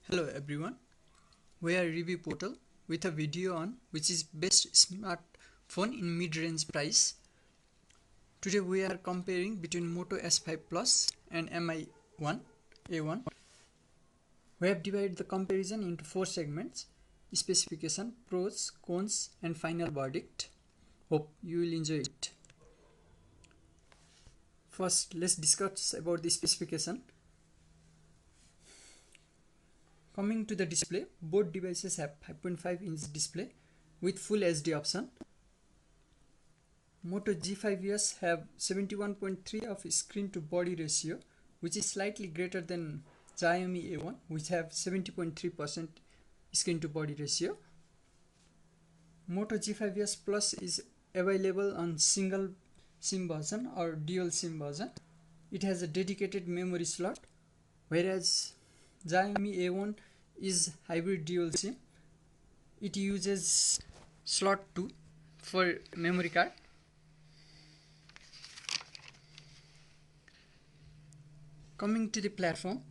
Hello everyone, we are Review Portal with a video on which is best smartphone in mid-range price. Today we are comparing between Moto S5 Plus and Mi A1. We have divided the comparison into 4 segments: specification, pros, cons and final verdict. Hope you will enjoy it. First, let's discuss about the specification. Coming to the display, both devices have 5.5-inch display with full HD option. Moto G5S have 71.3 of screen to body ratio, which is slightly greater than Xiaomi A1, which have 70.3% screen to body ratio. Moto G5S Plus is available on single SIM version or dual SIM version. It has a dedicated memory slot, whereas Xiaomi A1 is hybrid dual SIM. It uses slot 2 for memory card. Coming to the platform,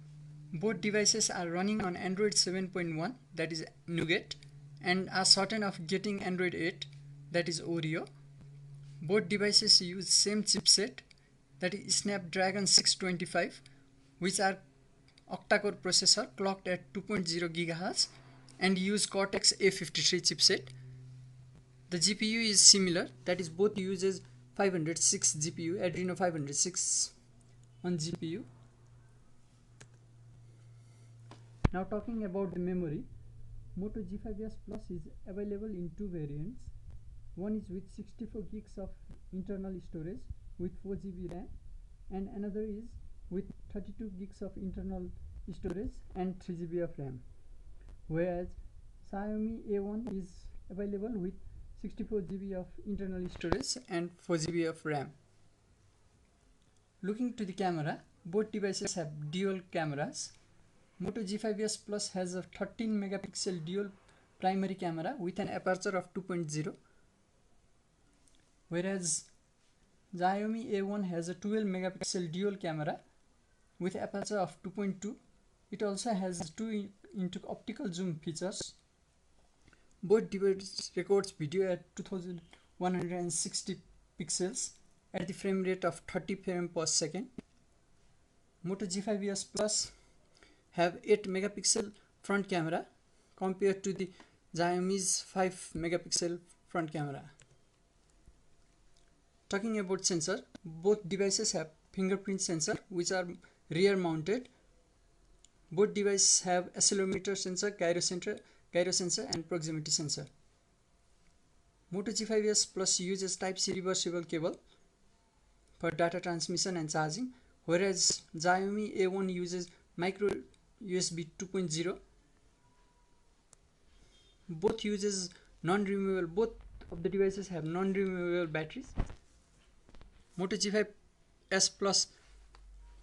both devices are running on Android 7.1, that is Nougat, and are certain of getting Android 8, that is Oreo. Both devices use same chipset, that is Snapdragon 625, which are octa-core processor clocked at 2.0 GHz and use Cortex A53 chipset. The GPU is similar, that is both uses 506 GPU, Adreno 506 on GPU. Now talking about the memory, Moto G5S Plus is available in 2 variants. One is with 64 gigs of internal storage with 4 GB RAM, and another is with 32 gigs of internal storage and 3 GB of RAM. Whereas Xiaomi A1 is available with 64 GB of internal storage and 4 GB of RAM. Looking to the camera, both devices have dual cameras. Moto G5S Plus has a 13 megapixel dual primary camera with an aperture of 2.0, whereas Xiaomi A1 has a 12 megapixel dual camera with aperture of 2.2. It also has 2 into optical zoom features. Both devices records video at 2160 pixels at the frame rate of 30 frames per second. Moto G5S Plus have 8 megapixel front camera compared to the Xiaomi's 5 megapixel front camera. Talking about sensor, both devices have fingerprint sensor which are rear mounted. Both devices have accelerometer sensor, gyro sensor and proximity sensor. Moto G5S Plus uses Type-C reversible cable for data transmission and charging, whereas Xiaomi A1 uses micro USB 2.0. Both of the devices have non-removable batteries. Moto G5S Plus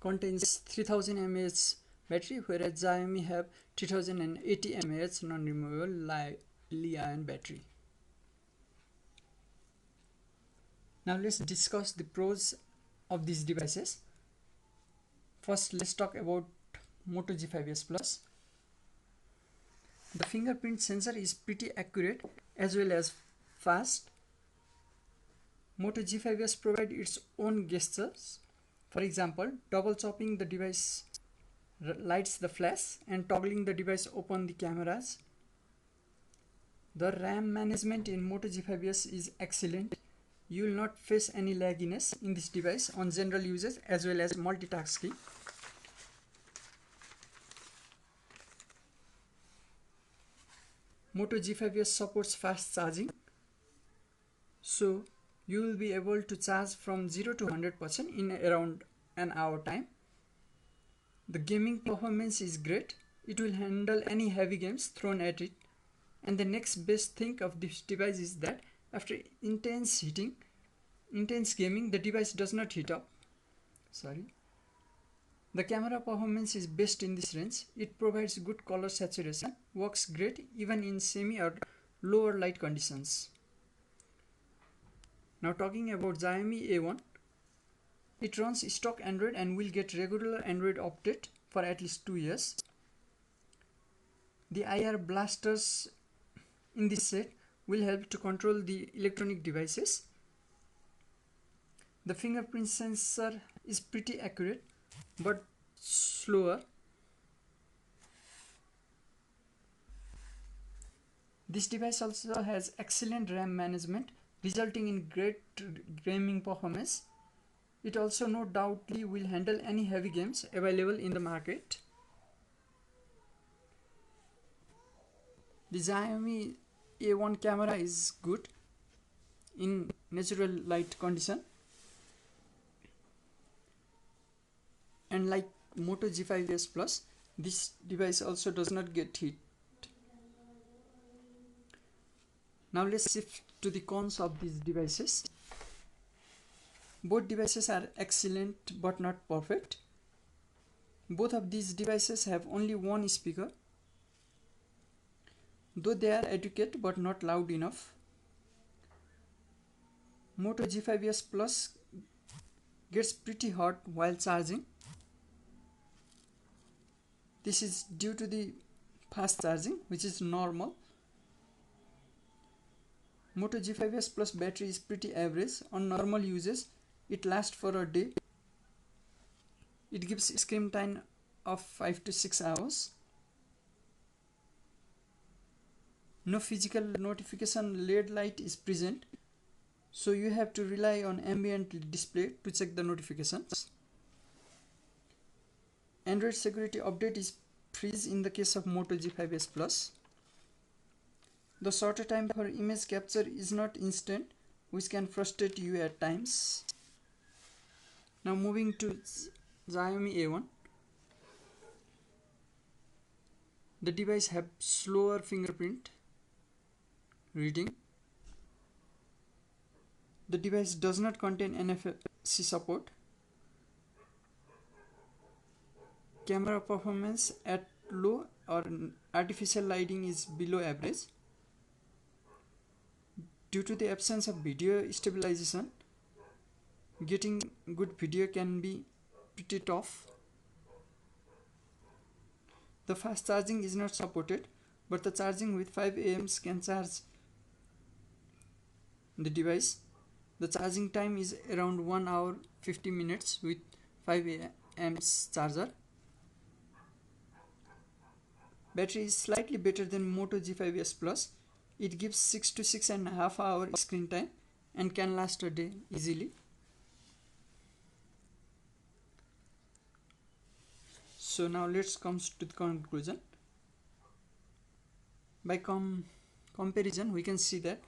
contains 3000 mAh battery, whereas Xiaomi have 3080 mAh non-removable Li-ion battery. Now let's discuss the pros of these devices. First, let's talk about Moto G5S Plus. The fingerprint sensor is pretty accurate as well as fast. Moto G5S provides its own gestures. For example, double chopping the device lights the flash and toggling the device open the cameras. The RAM management in Moto G5S is excellent. You will not face any lagginess in this device on general usage as well as multitasking. Moto G5S supports fast charging, so you will be able to charge from 0 to 100% in around an hour time. The gaming performance is great. It will handle any heavy games thrown at it. And the next best thing of this device is that after intense gaming, the device does not heat up. The camera performance is best in this range. It provides good color saturation, works great even in semi or lower light conditions. Now talking about Xiaomi A1, it runs stock Android and will get regular Android update for at least 2 years. The IR blasters in this set will help to control the electronic devices. The fingerprint sensor is pretty accurate but slower. This device also has excellent RAM management, resulting in great gaming performance. It also no doubtly will handle any heavy games available in the market. The Xiaomi A1 camera is good in natural light condition, and like Moto G5S Plus, this device also does not get heat. Now let's shift to the cons of these devices. Both devices are excellent but not perfect. Both of these devices have only one speaker, though they are adequate but not loud enough. Moto G5S Plus gets pretty hot while charging. This is due to the fast charging, which is normal. Moto G5S Plus battery is pretty average. On normal uses, it lasts for a day. It gives screen time of 5 to 6 hours. No physical notification LED light is present, so you have to rely on ambient display to check the notifications. Android security update is freeze in the case of Moto G5S Plus. The shorter time for image capture is not instant, which can frustrate you at times. Now moving to Xiaomi A1. The device have slower fingerprint reading. The device does not contain NFC support. Camera performance at low or artificial lighting is below average. Due to the absence of video stabilization, getting good video can be pretty tough. The fast charging is not supported, but the charging with 5 amps can charge the device. The charging time is around 1 hour 50 minutes with 5 amps charger. Battery is slightly better than Moto G5S Plus. It gives 6 to 6.5 hour screen time and can last a day easily. So now let's come to the conclusion. By comparison, we can see that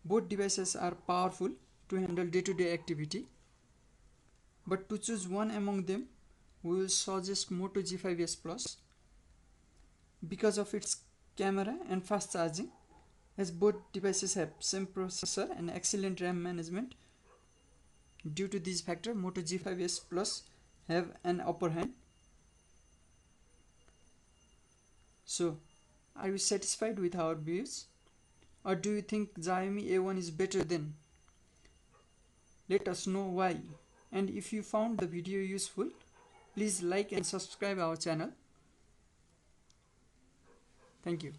both devices are powerful to handle day-to-day activity. But to choose one among them, we will suggest Moto G5S Plus because of its camera and fast charging, as both devices have same processor and excellent RAM management. Due to these factors, Moto G5S Plus have an upper hand. So, are you satisfied with our views, or do you think Xiaomi A1 is better than? Let us know why. And if you found the video useful, please like and subscribe our channel. Thank you.